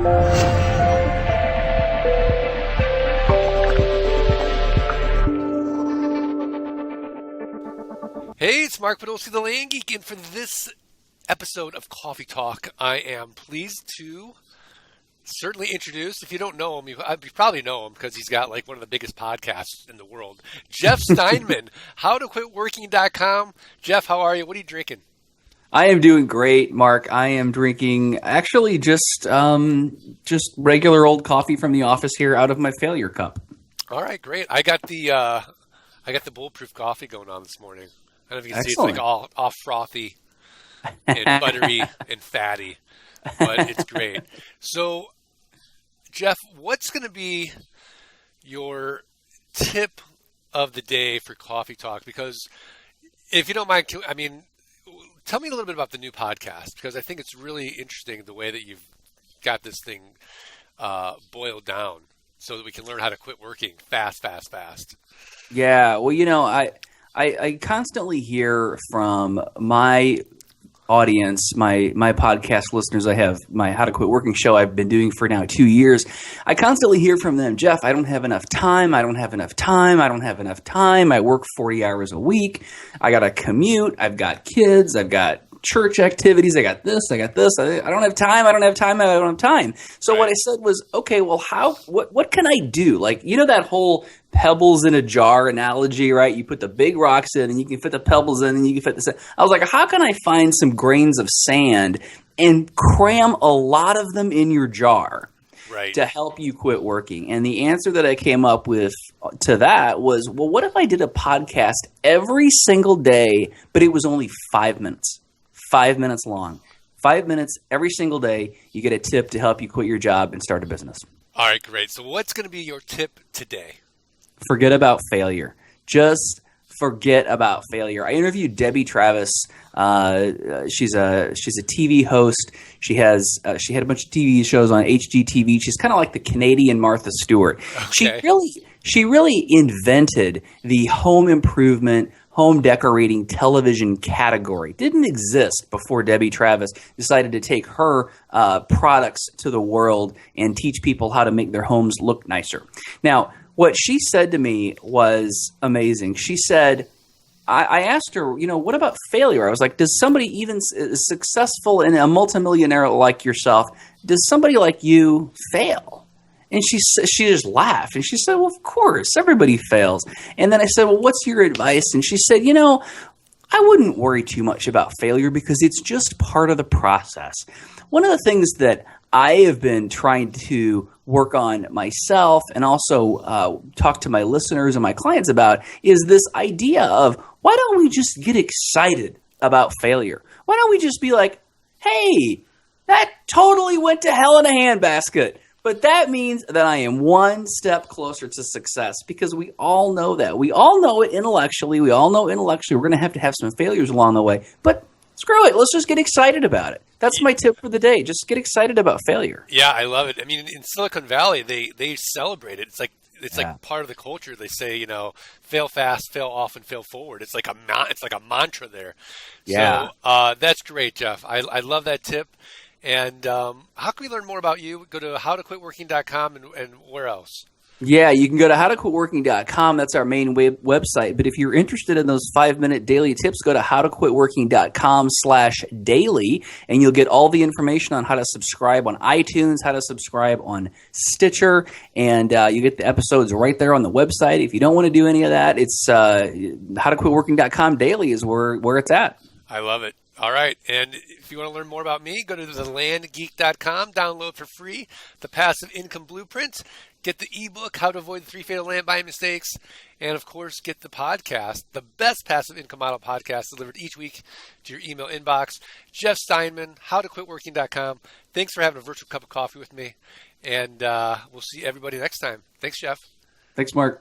Hey, it's Mark Podolsky, the Land Geek, and for this episode of Coffee Talk, I am pleased to certainly introduce, if you don't know him, you probably know him because he's got like one of the biggest podcasts in the world, Jeff Steinmann, howtoquitworking.com. Jeff, how are you? What are you drinking? I am doing great, Mark. I am drinking actually just regular old coffee from the office here out of my failure cup. All right, great. I got the bulletproof coffee going on this morning. I don't know if you can Excellent. see, it's like all frothy and buttery and fatty, but it's great. So, Jeff, what's going to be your tip of the day for Coffee Talk? Because if you don't mind, tell me a little bit about the new podcast, because I think it's really interesting the way that you've got this thing boiled down so that we can learn how to quit working fast. Yeah, well, I constantly hear from my audience, my podcast listeners. I have my How to Quit Working show I've been doing for now 2 years. I constantly hear from them, Jeff, I don't have enough time. I work 40 hours a week. I got to commute. I've got kids. I've got church activities. I got this. I don't have time. So What I said was, okay, well, what can I do? Like, that whole pebbles in a jar analogy, right? You put the big rocks in and you can fit the pebbles in and you can fit the sand. I was like, how can I find some grains of sand and cram a lot of them in your jar? Right. To help you quit working? And the answer that I came up with to that was, well, what if I did a podcast every single day, but it was only 5 minutes? 5 minutes long. 5 minutes every single day, you get a tip to help you quit your job and start a business. All right, great. So what's going to be your tip today? Forget about failure. Just forget about failure. I interviewed Debbie Travis. She's a TV host. She had a bunch of TV shows on HGTV. She's kind of like the Canadian Martha Stewart. Okay. She really invented the home improvement, home decorating television category. Didn't exist before Debbie Travis decided to take her products to the world and teach people how to make their homes look nicer. Now, what she said to me was amazing. She said, I asked her, what about failure? I was like, does somebody even successful and a multimillionaire like yourself, does somebody like you fail? And she just laughed. And she said, well, of course, everybody fails. And then I said, well, what's your advice? And she said, I wouldn't worry too much about failure because it's just part of the process. One of the things that I have been trying to work on myself and also talk to my listeners and my clients about is this idea of, why don't we just get excited about failure? Why don't we just be like, hey, that totally went to hell in a handbasket. But that means that I am one step closer to success, because we all know that. We all know it intellectually. We're going to have some failures along the way. But screw it. Let's just get excited about it. That's my tip for the day. Just get excited about failure. Yeah, I love it. I mean, in Silicon Valley, they celebrate it. It's like part of the culture. They say, fail fast, fail often, fail forward. It's like a mantra there. Yeah. So that's great, Jeff. I love that tip. And how can we learn more about you? Go to howtoquitworking.com and where else? Yeah, you can go to howtoquitworking.com. That's our main website. But if you're interested in those 5-minute daily tips, go to howtoquitworking.com/daily, and you'll get all the information on how to subscribe on iTunes, how to subscribe on Stitcher, and you get the episodes right there on the website. If you don't want to do any of that, it's howtoquitworking.com daily is where it's at. I love it. All right. And if you want to learn more about me, go to thelandgeek.com, download for free the Passive Income Blueprint, get the ebook, How to Avoid the 3 Fatal Land Buying Mistakes, and, of course, get the podcast, the best passive income model podcast delivered each week to your email inbox. Jeff Steinmann, howtoquitworking.com. Thanks for having a virtual cup of coffee with me, and we'll see everybody next time. Thanks, Jeff. Thanks, Mark.